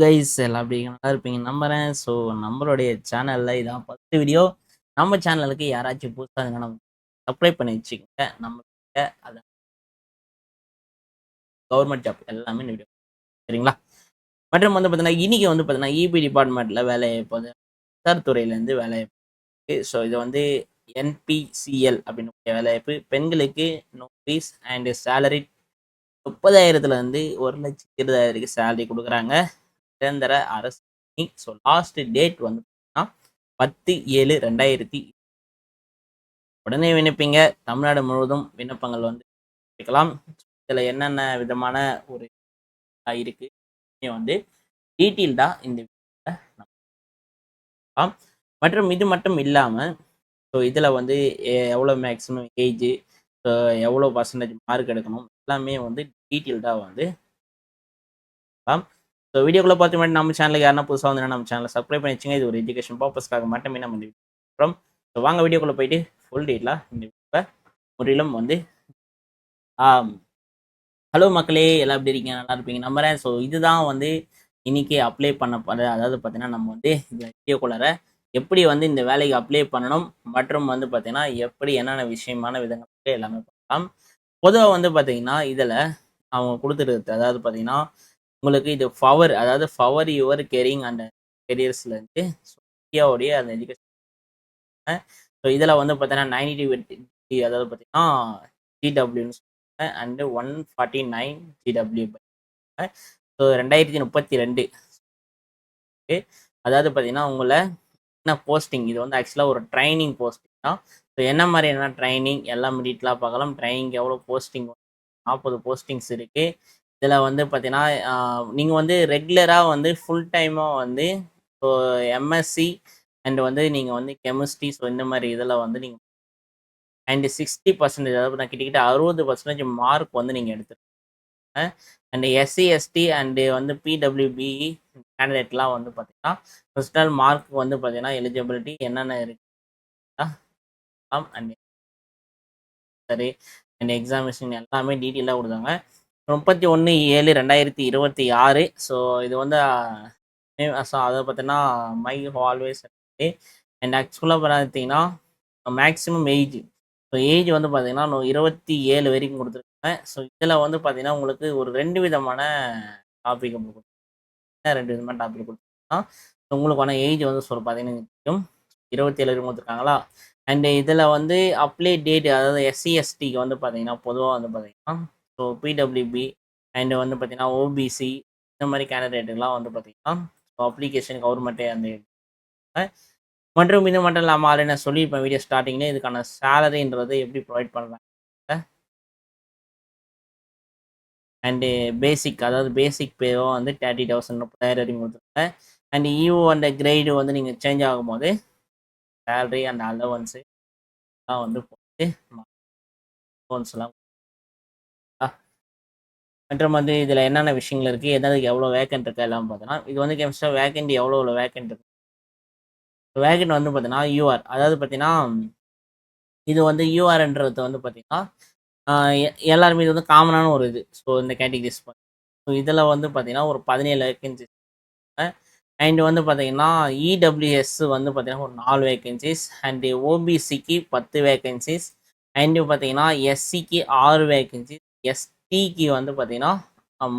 Guys எல்லாம் அப்படி நல்லா இருப்பீங்க நம்புறேன். ஸோ நம்மளுடைய சேனல்ல இதான் ஃபர்ஸ்ட் வீடியோ. நம்ம சேனலுக்கு யாராச்சும் புதுசாக இருந்தா நம்ம சப்ஸ்கிரைப் பண்ணி வச்சுக்கோங்க. நம்மகிட்ட அது கவர்மெண்ட் ஜாப் எல்லாமே இந்த வீடியோ சரிங்களா. மற்றும் வந்து பார்த்தீங்கன்னா இன்னைக்கு வந்து பார்த்தீங்கன்னா இபி டிபார்ட்மெண்ட்ல வேலை இப்போது துறையிலேருந்து வேலை இருக்கு. ஸோ இது வந்து என்பிசிஎல் அப்படின்னு வேலைவாய்ப்பு பெண்களுக்கு நோ ஃபீஸ் அண்ட் சேலரி 30,000 இருந்து 1,20,000 சேலரி கொடுக்குறாங்க. நிரந்தர அரசு பணி. ஸோ லாஸ்ட் டேட் வந்து பார்த்தீங்கன்னா 10/7/2000 உடனே விண்ணப்பிங்க. தமிழ்நாடு முழுவதும் விண்ணப்பங்கள் வந்து வைக்கலாம். இதில் என்னென்ன விதமான ஒரு இருக்கு வந்து டீட்டெயில்டா இந்த வீடியோல நம்ம பார்க்கலாம். மற்றும் இது மட்டும் இல்லாமல் ஸோ இதில் வந்து எவ்வளோ மேக்ஸிமம் ஏஜ், எவ்வளோ பர்சன்டேஜ் மார்க் எடுக்கணும் எல்லாமே வந்து டீட்டெயில்டாக வந்து பார்க்கலாம். ஸோ வீடியோக்குள்ள பார்த்து முன்னாடி நம்ம சேனலுக்கு யாரா புதுசாக வந்து நம்ம சேனலை சப்ஸ்கிரைப் பண்ணி வச்சுங்க. இது ஒரு எஜுகேஷன் பர்பஸ்க்காக மட்டுமே நம்ம இந்த அப்புறம் ஸோ வாங்க வீடியோக்குள்ள போயிட்டு ஃபுல் டீட்டெயிலாக இந்த வீடியோவை முற்றிலும் வந்து ஹலோ மக்களே எல்லாம் எப்படி இருக்கீங்க? நல்லா இருப்பீங்க நம்புறேன். ஸோ இதுதான் வந்து இன்னைக்கு அப்ளை பண்ண அதாவது பார்த்தீங்கன்னா நம்ம வந்து இந்த வீடியோக்குள்ளார எப்படி வந்து இந்த வேலைக்கு அப்ளை பண்ணணும் மற்றும் வந்து பார்த்தீங்கன்னா எப்படி என்னென்ன விஷயமான விதங்கள் எல்லாமே பார்க்கலாம். பொதுவாக வந்து பார்த்தீங்கன்னா இதில் அவங்க கொடுத்துருக்குது அதாவது பார்த்தீங்கன்னா உங்களுக்கு இது ஃபவர் அதாவது ஃபவர் யுவர் கெரிங் அண்ட் கெரியர்ஸ்லேருந்து இந்தியாவுடைய அந்த எஜுகேஷன். ஸோ இதில் வந்து பார்த்தீங்கன்னா 90 அதாவது பார்த்தீங்கன்னா ஜிடபிள்யூன்னு சொல்லுவாங்க அண்டு 149 ஜிடபிள்யூ. ஸோ 2032 அதாவது பார்த்தீங்கன்னா உங்களை என்ன போஸ்டிங் இது வந்து ஆக்சுவலாக ஒரு ட்ரைனிங் போஸ்டிங் தான். ஸோ என்ன மாதிரியான ட்ரைனிங் எல்லாம் டீட்டெயிலாக பார்க்கலாம். ட்ரைனிங் எவ்வளோ போஸ்டிங் 40 போஸ்டிங்ஸ் இருக்குது. இதில் வந்து பார்த்தீங்கன்னா நீங்கள் வந்து ரெகுலராக வந்து ஃபுல் டைமாக வந்து ஸோ எம்எஸ்சி அண்ட் வந்து நீங்கள் வந்து கெமிஸ்ட்ரி ஸோ இந்த மாதிரி இதில் வந்து நீங்கள் அண்ட் 60% அதாவது நான் கிட்டத்தட்ட 60% மார்க் வந்து நீங்கள் எடுத்துருக்கீங்க. அண்ட் எஸ்சி எஸ்டி அண்டு வந்து பிடபிள்யூபி கேண்டிடேட்லாம் வந்து பார்த்தீங்கன்னா ஃபர்ஸ்ட் நாள் மார்க் வந்து பார்த்தீங்கன்னா எலிஜிபிலிட்டி என்னென்ன இருக்கு அண்ட் சரி அண்ட் எக்ஸாமினேஷன் எல்லாமே டீட்டெயிலாக கொடுத்தாங்க. 31/7/2026. ஸோ இது வந்து ஸோ அதை பார்த்தீங்கன்னா மை ஆல்வேஸ் அண்ட் ஆக்சுவலாக பார்த்தீங்கன்னா மேக்ஸிமம் ஏஜ் ஸோ ஏஜ் வந்து பார்த்தீங்கன்னா 27 வரைக்கும் கொடுத்துருக்காங்க. ஸோ இதில் வந்து பார்த்தீங்கன்னா உங்களுக்கு ஒரு 2 விதமான டாபிக் கொடுத்துருக்காங்க. 2 விதமான டாபிக் கொடுத்துருக்காங்கன்னா உங்களுக்கான ஏஜ் வந்து சொல்ல பார்த்தீங்கன்னா 27 வரைக்கும் கொடுத்துருக்காங்களா. அண்டு இதில் வந்து அப்ளை டேட் அதாவது எஸ்சி எஸ்டிக்கு வந்து பார்த்தீங்கன்னா பொதுவாக வந்து பார்த்தீங்கன்னா ஸோ பிடபிள்யூபி அண்டு வந்து பார்த்தீங்கன்னா ஓபிசி இந்த மாதிரி கேண்டிடேட்டுலாம் வந்து பார்த்தீங்கன்னா ஸோ அப்ளிகேஷன் கவர்மெண்ட்டே அந்த மற்றும் இது மட்டும் இல்லாமல் ஆல்ரெடி நான் சொல்லியிருப்பேன் வீடியோ ஸ்டார்டிங்லேயே இதுக்கான சேலரின்றது எப்படி ப்ரொவைட் பண்ணுறாங்க அண்டு பேசிக் அதாவது பேசிக் பேவோ வந்து 30,000 30,000 வரைக்கும் கொடுத்துருங்க. அண்ட் ஈவோ அந்த கிரேடு வந்து நீங்கள் சேஞ்ச் ஆகும்போது சேலரி அண்ட் அலவன்ஸு எல்லாம் வந்து போட்டு அலவன்ஸ்லாம் மற்றும் வந்து இதில் என்னென்ன விஷயங்கள் இருக்குது எதாவது எவ்வளோ வேக்கண்ட் இருக்குது எல்லாம் பார்த்தோன்னா இது வந்து கெமிஸ்டாக வேக்கண்ட் எவ்வளோ வேக்கண்ட் இருக்குது. வேக்கண்ட் வந்து பார்த்தீங்கன்னா யூஆர் அதாவது பார்த்தீங்கன்னா இது வந்து யூஆர்ன்றது வந்து பார்த்தீங்கன்னா எல்லாருமே இது வந்து காமனான ஒரு இது. ஸோ இந்த கேட்டகிரிஸ் ஸோ இதில் வந்து பார்த்தீங்கன்னா ஒரு 17 வேக்கன்சிஸ் அண்ட் வந்து பார்த்தீங்கன்னா இடபிள்யூஎஸ் வந்து பார்த்தீங்கன்னா ஒரு 4 வேக்கன்சிஸ் அண்டு ஓபிசிக்கு 10 வேக்கன்சிஸ் அண்டு பார்த்தீங்கன்னா எஸ்சிக்கு 6 வேக்கன்சிஸ் எஸ்டிக்கு வந்து பார்த்தீங்கன்னா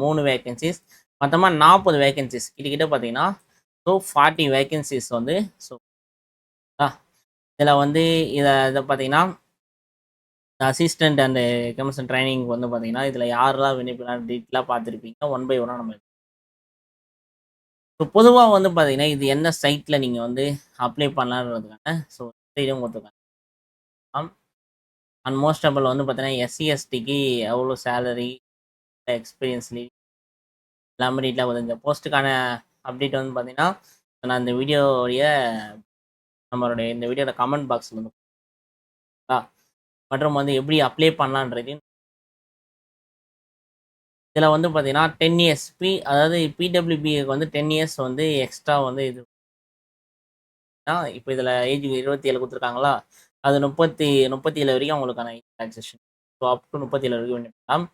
3 வேக்கன்சிஸ் மொத்தமாக 40 வேக்கன்சிஸ் கிட்டக்கிட்ட பார்த்தீங்கன்னா ஸோ 40 வேக்கன்சிஸ் வந்து ஸோ இதில் வந்து இதை பார்த்தீங்கன்னா அசிஸ்டன்ட் அண்ட் கமிஷன் ட்ரைனிங் வந்து பார்த்தீங்கன்னா இதில் யாரெல்லாம் விண்ணப்பிக்கலாம் டீட்டெயிலாக பார்த்துருப்பீங்க. 1 by 1 நம்ம ஸோ பொதுவாக வந்து பார்த்தீங்கன்னா இது என்ன சைட்டில் நீங்கள் வந்து அப்ளை பண்ணலான்றதுக்கான ஸோ சைடும் கொடுத்துருக்காங்க. அண்ட் மோஸ்ட் ஆஃப் வந்து பார்த்தீங்கன்னா எஸ்சி எஸ்டிக்கு எவ்வளோ சேலரி எக்ஸ்பீரியன்ஸ்லி எல்லாமே டீட்டெயிலாக இந்த போஸ்ட்டுக்கான அப்டேட் வந்து பார்த்தீங்கன்னா நான் இந்த வீடியோடைய நம்மளுடைய இந்த வீடியோட கமெண்ட் பாக்ஸில் வந்து மற்றும் வந்து எப்படி அப்ளை பண்ணலான்றது இதில் வந்து பார்த்தீங்கன்னா 10 இயர்ஸ் அதாவது பிடபிள்யூபிக்கு வந்து 10 இயர்ஸ் வந்து எக்ஸ்ட்ரா வந்து இது இப்போ இதில் ஏஜ் 27 கொடுத்துருக்காங்களா அது 37 வரைக்கும் அவங்களுக்கான ரிலாக்ஸேஷன். ஸோ அப் டு 37 வரைக்கும் விண்ணப்பிக்கலாம்.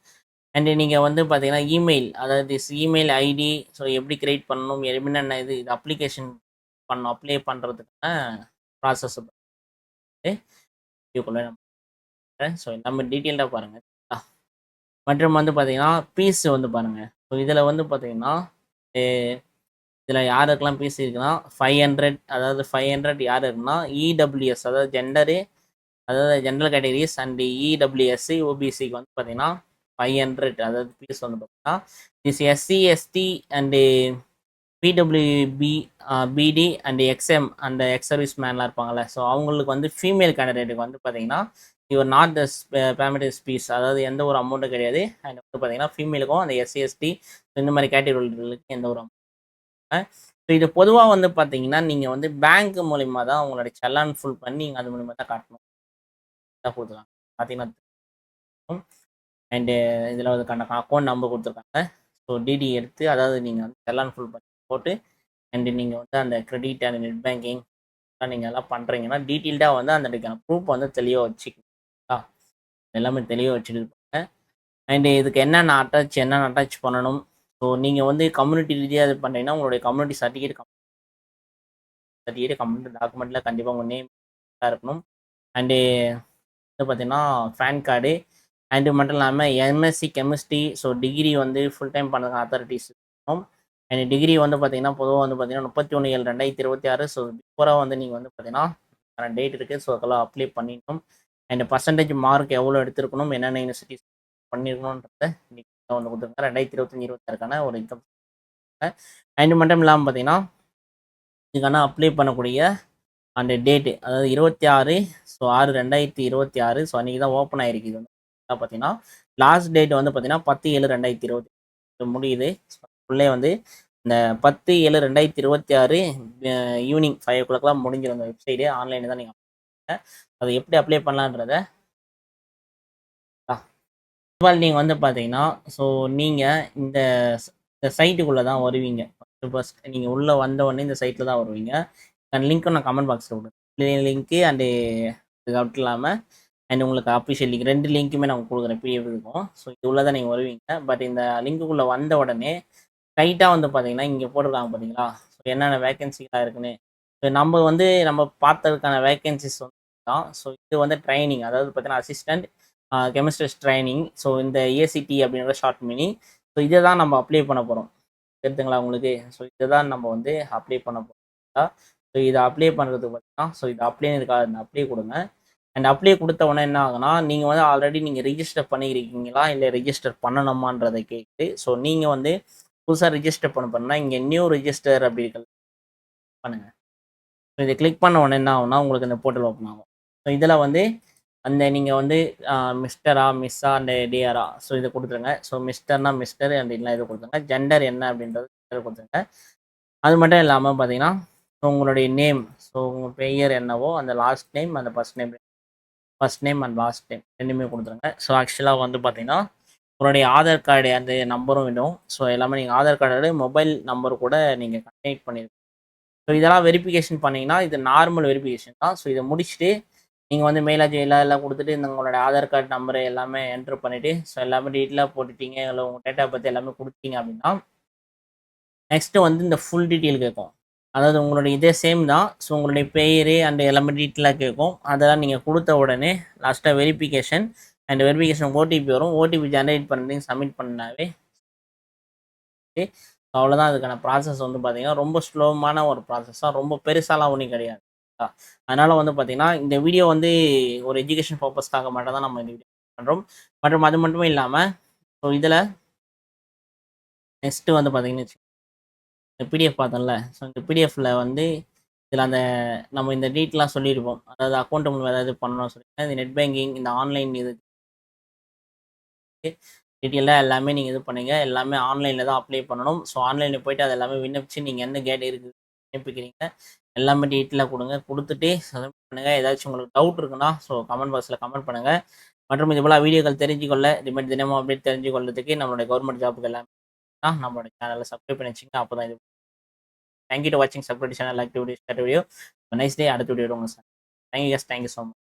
அண்ட் நீங்கள் வந்து பார்த்தீங்கன்னா இமெயில், அதாவது இமெயில் ஐடி ஸோ எப்படி கிரியேட் பண்ணணும், என்னென்ன இது அப்ளிகேஷன் பண்ணணும், அப்ளை பண்ணுறதுக்கான ப்ராசஸ் வீடியோக்குள்ளே நம்ம ஸோ எல்லாமே டீட்டெயில்டாக பாருங்கள். மற்றும் வந்து பார்த்தீங்கன்னா பீஸ் வந்து பாருங்கள். ஸோ இதில் வந்து பார்த்தீங்கன்னா இதில் யாருக்கெல்லாம் பீஸ் இருக்குன்னா 500, அதாவது 500 யார் இருக்குன்னா இடபிள்யூஎஸ், அதாவது ஜென்ரல் கேட்டகரிஸ் அண்ட் இடபிள்யூஎஸ்சி ஓபிசிக்கு வந்து பார்த்தீங்கன்னா 500, அதாவது பீஸ் வந்து பார்த்தீங்கன்னா is SC ST and PWB PD and XM and ex service மேன்லாம் இருப்பாங்கள்ல, ஸோ அவங்களுக்கு வந்து ஃபீமேல் கேண்டிடேட்டுக்கு வந்து பார்த்தீங்கன்னா your not the payment fees, அதாவது எந்த ஒரு அமௌண்ட்டும் கிடையாது. அண்ட் வந்து பார்த்தீங்கன்னா ஃபீமேலுக்கும் அந்த எஸ்சி எஸ்டி இந்த மாதிரி கேட்டகரிகளுக்கு எந்த ஒரு அமௌண்ட். ஸோ இது பொதுவாக வந்து பார்த்தீங்கன்னா நீங்கள் வந்து பேங்க் மூலிமா தான் உங்களுடைய செல்லான் ஃபுல் பண்ணி நீங்கள் அது மூலிமா தான் காட்டணும் தான் கொடுத்துருக்காங்க பார்த்தீங்கன்னா. அண்டு இதில் வந்து அக்கௌண்ட் நம்பர் கொடுத்துருக்காங்க. ஸோ டிடி எடுத்து, அதாவது நீங்கள் வந்து செல்லான் ஃபுல் பண்ணி போட்டு அண்டு நீங்கள் வந்து அந்த கிரெடிட் அண்ட் நெட் பேங்கிங் நீங்கள் எல்லாம் பண்ணுறீங்கன்னா டீட்டெயில்டாக வந்து அந்த ப்ரூஃப் வந்து தெளிவாக வச்சுக்கலாம். எல்லாமே தெளிவாக வச்சுருப்பாங்க. அண்டு இதுக்கு என்னென்ன அட்டாச் பண்ணணும். ஸோ நீங்கள் வந்து கம்யூனிட்டி ரீதியாக இது பண்ணுறீங்கன்னா உங்களுடைய கம்யூனிட்டி சர்டிஃபிகேட் கம்யூனிட்டி டாக்குமெண்ட்டில் கண்டிப்பாக உங்கள் நேம் இருக்கணும். அண்டு வந்து பார்த்தீங்கன்னா பேன் கார்டு அண்டு மட்டும் இல்லாமல் எம்எஸ்சி கெமிஸ்ட்ரி, ஸோ டிகிரி வந்து ஃபுல் டைம் பண்ணுறதுக்கு அத்தாரிட்டிஸ் இருக்கணும். அண்ட் டிகிரி வந்து பார்த்தீங்கன்னா பொதுவாக வந்து பார்த்தீங்கன்னா 31/7/2026, ஸோ பிஃபோராக வந்து நீங்கள் வந்து பார்த்தீங்கன்னா டேட் இருக்குது, ஸோ அதெல்லாம் அப்ளை பண்ணிடணும். அண்ட் பர்சன்டேஜ் மார்க் எவ்வளோ எடுத்திருக்கணும், என்னென்ன யூனிவர்சிட்டிஸ் பண்ணியிருக்கணுன்றத நீங்கள் வந்து கொடுத்துருங்க. 2025-26 ஒரு எக்ஸாம். அண்ட் மட்டும் இல்லாமல் பார்த்தீங்கன்னா இதுக்கான அப்ளை பண்ணக்கூடிய அந்த டேட்டு, அதாவது 26 ஸோ 6/2026, ஸோ அன்றைக்கி தான் ஓப்பன் ஆகிருக்கு. இது வந்து பார்த்தீங்கன்னா லாஸ்ட் டேட் வந்து பார்த்தீங்கன்னா 10/7/2020 முடியுது. உள்ளே வந்து இந்த 10/7/2026 ஈவினிங் 5 o'clock முடிஞ்சிடும். அந்த வெப்சைட்டு ஆன்லைனில் தான் நீங்கள் அதை எப்படி அப்ளை பண்ணலான்றத நீங்கள் வந்து பார்த்தீங்கன்னா ஸோ நீங்கள் இந்த சைட்டுக்குள்ளே தான் வருவீங்க. ஃபர்ஸ்ட் நீங்கள் உள்ளே வந்தவொடனே இந்த சைட்டில் தான் வருவீங்க. அந்த லிங்க்கும் நான் கமெண்ட் பாக்ஸில் கொடுக்குறேன். லிங்க்கு அண்டு இது மட்டும் இல்லாமல் அண்ட் உங்களுக்கு அஃபிஷியல் லிங்க் 2 லிங்க்குமே நான் கொடுக்குறேன், பிடிஎஃப் இருக்கும். ஸோ இது உள்ளே தான் நீங்கள் வருவீங்க. பட் இந்த லிங்க்குள்ளே வந்த உடனே ரைட்டாக வந்து பார்த்தீங்கன்னா இங்கே போட்டிருக்காங்க பார்த்தீங்களா, ஸோ என்னென்ன வேகன்சிலாம் இருக்குன்னு. ஸோ நம்ம பார்த்ததுக்கான வேகன்சிஸ் வந்து தான். ஸோ இது வந்து ட்ரைனிங், அதாவது பார்த்தீங்கன்னா அசிஸ்டன்ட் கெமிஸ்ட்ரிஸ் ட்ரைனிங். ஸோ இந்த ஏசிடி அப்படின்ற ஷார்ட் மினி. ஸோ இதை தான் நம்ம அப்ளை பண்ண போகிறோம். தெரியுதுங்களா உங்களுக்கு? ஸோ இதை தான் நம்ம வந்து அப்ளை பண்ண போகிறோம். ஸோ இதை அப்ளை பண்ணுறதுக்கு பார்த்தீங்கன்னா ஸோ இது அப்ளைன்னு இருக்கா, அப்ளை கொடுங்க. அண்ட் அப்ளை கொடுத்த உடனே என்ன ஆகுனா, நீங்கள் வந்து ஆல்ரெடி நீங்கள் ரிஜிஸ்டர் பண்ணியிருக்கீங்களா இல்லை ரிஜிஸ்டர் பண்ணணுமான்றதை கேட்டு, ஸோ நீங்கள் வந்து புதுசாக ரிஜிஸ்டர் பண்ணணும்னா இங்கே நியூ ரிஜிஸ்டர் அப்படி பண்ணுங்கள். ஸோ இதை கிளிக் பண்ண உடனே என்ன ஆகுனா உங்களுக்கு இந்த போர்ட்டல் ஓப்பன் ஆகும். ஸோ இதில் வந்து அந்த நீங்கள் வந்து மிஸ்டரா மிஸ்ஸா அண்ட் டிஆரா, ஸோ இதை கொடுத்துருங்க. ஸோ மிஸ்டர்னா மிஸ்டர் அண்ட் இல்லை இதை கொடுத்துருங்க. ஜெண்டர் என்ன அப்படின்றது கொடுத்துருங்க. அது மட்டும் இல்லாமல் பார்த்தீங்கன்னா உங்களுடைய நேம், ஸோ உங்கள் பெயர் என்னவோ அந்த லாஸ்ட் நேம் அந்த first name and last name ரெண்டுமே கொடுத்துருங்க. ஸோ ஆக்சுவலாக வந்து பார்த்தீங்கன்னா உங்களுடைய ஆதார் கார்டு அந்த நம்பரும் வேணும். ஸோ எல்லாமே நீங்கள் ஆதார் கார்டோட மொபைல் நம்பர் கூட நீங்கள் கனெக்ட் பண்ணியிருக்கீங்க. ஸோ இதெல்லாம் வெரிஃபிகேஷன் பண்ணிங்கன்னா இது நார்மல் வெரிஃபிகேஷன் தான். ஸோ இதை முடிச்சுட்டு நீங்கள் வந்து மெயில் ஐடி எல்லாம் கொடுத்துட்டு இந்த உங்களோட ஆதார் கார்டு நம்பரை எல்லாமே என்ட்ரு பண்ணிவிட்டு ஸோ எல்லாமே டீட்டெயிலாக போட்டுட்டீங்க, இல்லை உங்கள் டேட்டா பற்றி எல்லாமே கொடுத்தீங்க அப்படின்னா நெக்ஸ்ட்டு வந்து இந்த ஃபுல் டீட்டெயில் கேட்கும். அதாவது உங்களுடைய இதே சேம் தான். ஸோ உங்களுடைய பெயர் அண்ட் எல்லாமே டீட்டெயிலாக கேட்கும். அதெல்லாம் நீங்கள் கொடுத்த உடனே லாஸ்ட்டாக வெரிஃபிகேஷன் அண்ட் வெரிஃபிகேஷன் ஓடிபி வரும். ஓடிபி ஜென்ரேட் பண்ணி சப்மிட் பண்ணாவே அவ்வளோதான். அதுக்கான ப்ராசஸ் வந்து பார்த்தீங்கன்னா ரொம்ப ஸ்லோமான ஒரு ப்ராசஸ் தான், ரொம்ப பெருசாலாம் ஒன்றும் கிடையாது. அதனால் வந்து பார்த்தீங்கன்னா இந்த வீடியோ வந்து ஒரு எஜுகேஷன் பர்பஸ்க்காக மட்டும் தான் நம்ம இந்த வீடியோ பண்ணுறோம். மற்றும் அது மட்டுமே இல்லாமல் ஸோ இதில் நெக்ஸ்ட்டு வந்து பார்த்தீங்கன்னு இந்த பிடிஎஃப் பார்த்தோம்ல, ஸோ இந்த பிடிஎஃப்பில் வந்து இதில் அந்த நம்ம இந்த டீட்டெயிலாம் சொல்லியிருப்போம். அதாவது அக்கௌண்ட் மூலம் ஏதாவது பண்ணணும்னு சொல்லிட்டு இந்த நெட் பேங்கிங் இந்த ஆன்லைன் இது டீட்டெயிலாக எல்லாமே நீங்கள் இது பண்ணுங்க. எல்லாமே ஆன்லைனில் தான் அப்ளை பண்ணணும். ஸோ ஆன்லைனில் போய்ட்டு அது எல்லாமே விண்ணப்பிச்சு நீங்கள் என்ன கேட் இருக்குது விண்ணப்பிக்கிறீங்க எல்லாமே டீட்டெயிலாக கொடுங்க. கொடுத்துட்டு சப்மிட் பண்ணுங்கள். ஏதாச்சும் உங்களுக்கு டவுட் இருக்குன்னா ஸோ கமெண்ட் பாக்ஸில் கமெண்ட் பண்ணுங்கள். மற்றும் இது போல் வீடியோக்கள் தெரிஞ்சுக்கொள்ள இதுமாதிரி தினமும் அப்டேட் தெரிஞ்சுக்கொள்றதுக்கு நம்மளுடைய கவர்மெண்ட் ஜாப்புக்கு எல்லாமே நம்மளோட சேனலை சப்ஸ்கிரைப் பண்ணி வச்சுங்க. அப்போ தான் இது. தேங்க்யூ டு வாட்சிங் subscribe channel, like video, share video. Nice day. அடுத்த வீடியோ உங்கள் சார். Thank you so much.